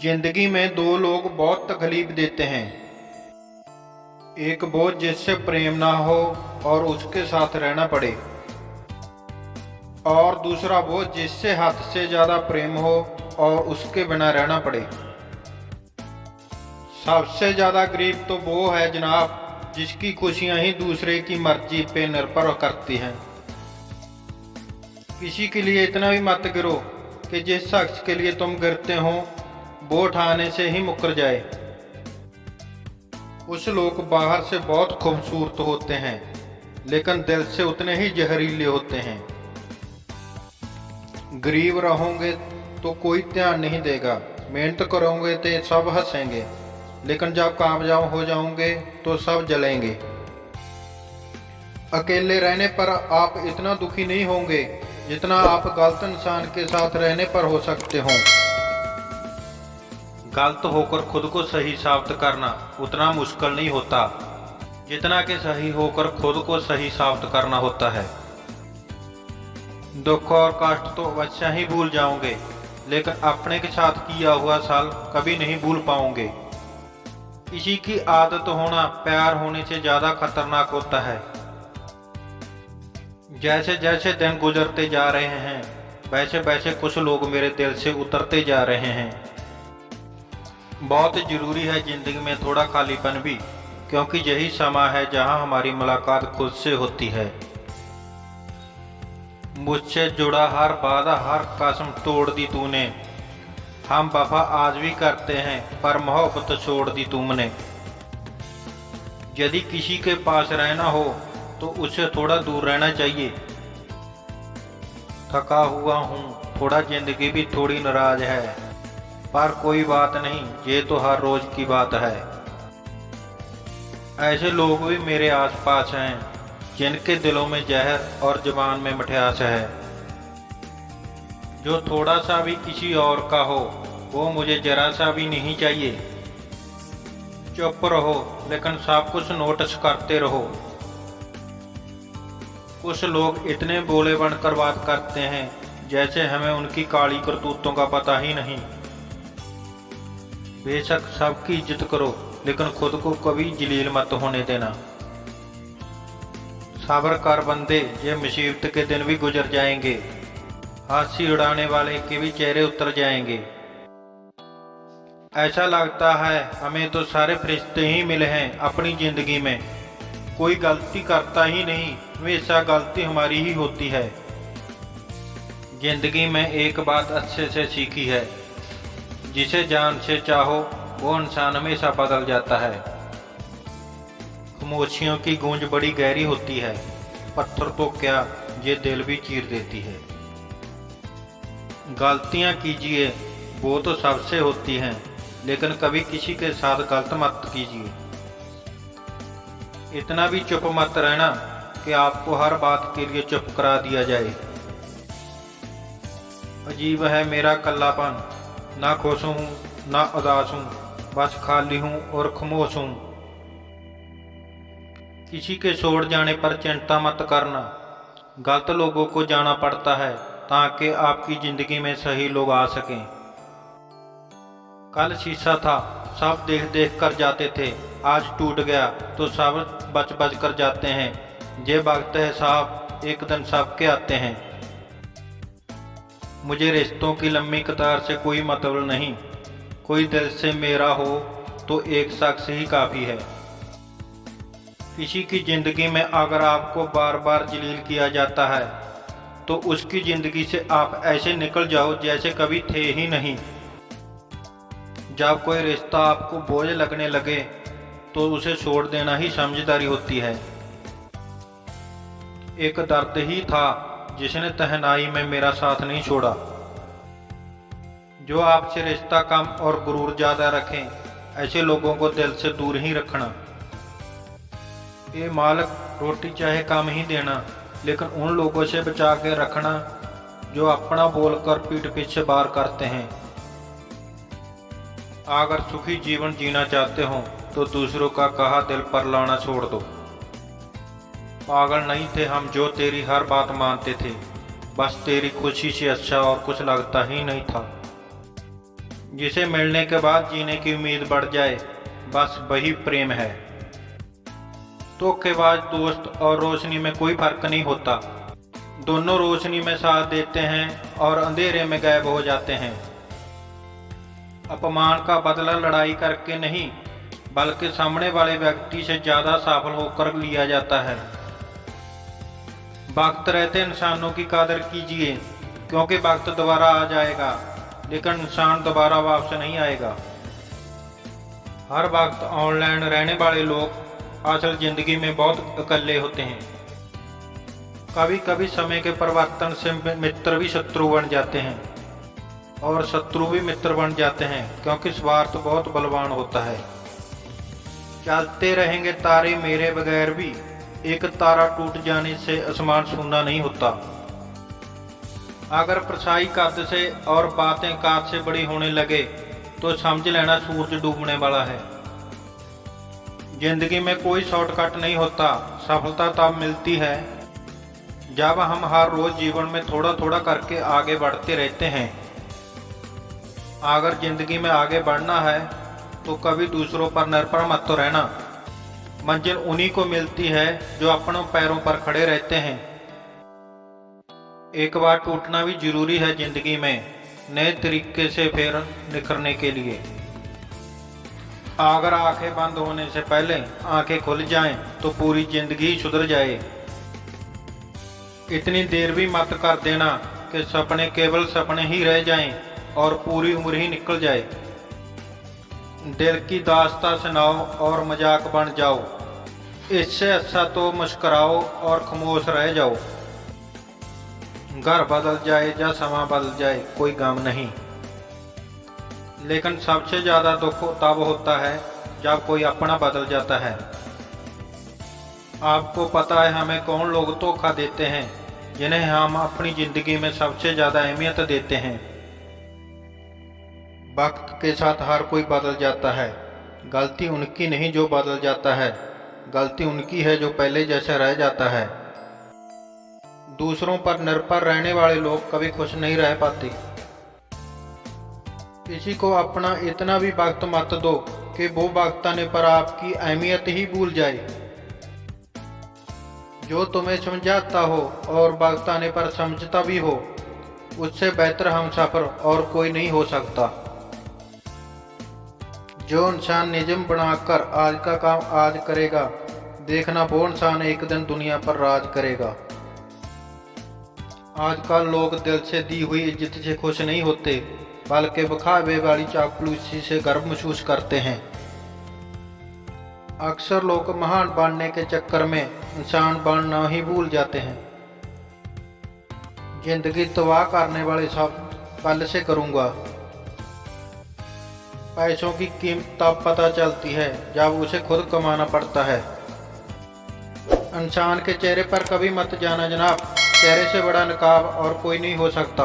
जिंदगी में दो लोग बहुत तकलीफ देते हैं। एक वो जिससे प्रेम ना हो और उसके साथ रहना पड़े, और दूसरा वो जिससे हद से ज्यादा प्रेम हो और उसके बिना रहना पड़े। सबसे ज्यादा गरीब तो वो है जनाब जिसकी खुशियां ही दूसरे की मर्जी पे निर्भर करती हैं। किसी के लिए इतना भी मत गिरो कि जिस शख्स के लिए तुम गिरते हो वो उठाने से ही मुकर जाए। कुछ लोग बाहर से बहुत खूबसूरत होते हैं लेकिन दिल से उतने ही जहरीले होते हैं। गरीब रहोगे तो कोई ध्यान नहीं देगा, मेहनत करोगे तो सब हंसेंगे, लेकिन जब कामयाब हो जाओगे तो सब जलेंगे। अकेले रहने पर आप इतना दुखी नहीं होंगे जितना आप गलत इंसान के साथ रहने पर हो सकते हो। गलत होकर खुद को सही साबित करना उतना मुश्किल नहीं होता जितना कि सही होकर खुद को सही साबित करना होता है। दुख और कष्ट तो अवश्य ही भूल जाओगे, लेकिन अपने के साथ किया हुआ साल कभी नहीं भूल पाओगे। किसी की आदत होना प्यार होने से ज्यादा खतरनाक होता है। जैसे जैसे दिन गुजरते जा रहे हैं वैसे वैसे कुछ लोग मेरे दिल से उतरते जा रहे हैं। बहुत जरूरी है जिंदगी में थोड़ा खालीपन भी, क्योंकि यही समय है जहां हमारी मुलाकात खुद से होती है। मुझसे जुड़ा हर वादा हर कसम तोड़ दी तूने, हम वफा आज भी करते हैं पर मोहब्बत छोड़ दी तुमने। यदि किसी के पास रहना हो तो उससे थोड़ा दूर रहना चाहिए। थका हुआ हूँ, थोड़ा जिंदगी भी थोड़ी नाराज है, पर कोई बात नहीं, ये तो हर रोज की बात है। ऐसे लोग भी मेरे आसपास हैं जिनके दिलों में जहर और जुबान में मिठास है। जो थोड़ा सा भी किसी और का हो वो मुझे जरा सा भी नहीं चाहिए। चुप रहो लेकिन सब कुछ नोटिस करते रहो। कुछ लोग इतने बोले बनकर बात करते हैं जैसे हमें उनकी काली करतूतों का पता ही नहीं। बेशक सबकी इज्जत करो लेकिन खुद को कभी जलील मत होने देना। सब्र कर बंदे, ये मुसीबत के दिन भी गुजर जाएंगे, हंसी उड़ाने वाले के भी चेहरे उतर जाएंगे। ऐसा लगता है हमें तो सारे फरिश्ते ही मिले हैं अपनी जिंदगी में, कोई गलती करता ही नहीं, हमेशा गलती हमारी ही होती है। जिंदगी में एक बात अच्छे से सीखी है, जिसे जान से चाहो वो इंसान हमेशा बदल जाता है। खामोशियों की गूंज बड़ी गहरी होती है, पत्थर तो क्या ये दिल भी चीर देती है। गलतियां कीजिए वो तो सबसे होती हैं, लेकिन कभी किसी के साथ गलत मत कीजिए। इतना भी चुप मत रहना कि आपको हर बात के लिए चुप करा दिया जाए। अजीब है मेरा कल्लापन, ना खुश हूँ ना उदास हूँ, बस खाली हूँ और खामोश हूँ। किसी के छोड़ जाने पर चिंता मत करना, गलत लोगों को जाना पड़ता है ताकि आपकी जिंदगी में सही लोग आ सकें। कल शीशा था, सब देख देख कर जाते थे, आज टूट गया तो सब बच बच कर जाते हैं। ये वक्त है साहब, एक दिन सबके आते हैं। मुझे रिश्तों की लंबी कतार से कोई मतलब नहीं, कोई दिल से मेरा हो तो एक शख्स ही काफी है। किसी की जिंदगी में अगर आपको बार बार जलील किया जाता है तो उसकी जिंदगी से आप ऐसे निकल जाओ जैसे कभी थे ही नहीं। जब कोई रिश्ता आपको बोझ लगने लगे तो उसे छोड़ देना ही समझदारी होती है। एक दर्द ही था जिसने तहनाई में मेरा साथ नहीं छोड़ा। जो आपसे रिश्ता कम और गुरूर ज्यादा रखें, ऐसे लोगों को दिल से दूर ही रखना। ये मालिक रोटी चाहे कम ही देना, लेकिन उन लोगों से बचा के रखना जो अपना बोलकर पीठ पीछे बार करते हैं। अगर सुखी जीवन जीना चाहते हो तो दूसरों का कहा दिल पर लाना छोड़ दो। पागल नहीं थे हम जो तेरी हर बात मानते थे, बस तेरी खुशी से अच्छा और कुछ लगता ही नहीं था। जिसे मिलने के बाद जीने की उम्मीद बढ़ जाए, बस वही प्रेम है। धोखेबाज दोस्त और रोशनी में कोई फर्क नहीं होता, दोनों रोशनी में साथ देते हैं और अंधेरे में गायब हो जाते हैं। अपमान का बदला लड़ाई करके नहीं, बल्कि सामने वाले व्यक्ति से ज्यादा सफल होकर लिया जाता है। वक्त रहते इंसानों की कदर कीजिए, क्योंकि वक्त दोबारा आ जाएगा, लेकिन इंसान दोबारा वापस नहीं आएगा। हर वक्त ऑनलाइन रहने वाले लोग असल जिंदगी में बहुत अकेले होते हैं। कभी कभी समय के परिवर्तन से मित्र भी शत्रु बन जाते हैं और शत्रु भी मित्र बन जाते हैं, क्योंकि स्वार्थ बहुत बलवान होता है। चलते रहेंगे तारे मेरे बगैर भी, एक तारा टूट जाने से आसमान सूना नहीं होता। अगर परछाई कद से और बातें काज से बड़ी होने लगे तो समझ लेना सूरज डूबने वाला है। जिंदगी में कोई शॉर्टकट नहीं होता, सफलता तब मिलती है जब हम हर रोज जीवन में थोड़ा थोड़ा करके आगे बढ़ते रहते हैं। अगर जिंदगी में आगे बढ़ना है तो कभी दूसरों पर निर्भर मत तो रहना। मंजिल उन्हीं को मिलती है जो अपनों पैरों पर खड़े रहते हैं। एक बार टूटना भी जरूरी है जिंदगी में, नए तरीके से फिर निखरने के लिए। अगर आंखें बंद होने से पहले आंखें खुल जाएं तो पूरी जिंदगी सुधर जाए। इतनी देर भी मत कर देना कि सपने केवल सपने ही रह जाएं और पूरी उम्र ही निकल जाए। दिल की दास्तां सुनाओ और मजाक बन जाओ, इससे अच्छा तो मुस्कुराओ और खामोश रह जाओ। घर बदल जाए या समा बदल जाए कोई गम नहीं, लेकिन सबसे ज्यादा दुख तब होता है जब कोई अपना बदल जाता है। आपको पता है हमें कौन लोग धोखा देते हैं, जिन्हें हम अपनी जिंदगी में सबसे ज्यादा अहमियत देते हैं। वक्त के साथ हर कोई बदल जाता है, गलती उनकी नहीं जो बदल जाता है, गलती उनकी है जो पहले जैसा रह जाता है। दूसरों पर निर्भर रहने वाले लोग कभी खुश नहीं रह पाते। किसी को अपना इतना भी वक्त मत दो कि वो वक्त आने पर आपकी अहमियत ही भूल जाए। जो तुम्हें समझाता हो और वक्त आने पर समझता भी हो, उससे बेहतर हमसफर और कोई नहीं हो सकता। जो इंसान नियम बनाकर आज का काम आज करेगा, देखना वो इंसान एक दिन दुनिया पर राज करेगा। आजकल लोग दिल से दी हुई इज्जत से खुश नहीं होते, बल्कि बखावे वाली चापलूसी से गर्व महसूस करते हैं। अक्सर लोग महान बनने के चक्कर में इंसान बनना ही भूल जाते हैं। जिंदगी तबाह करने वाले शब्द कल से करूंगा। पैसों की कीमत तब पता चलती है जब उसे खुद कमाना पड़ता है। इंसान के चेहरे पर कभी मत जाना जनाब, चेहरे से बड़ा नकाब और कोई नहीं हो सकता।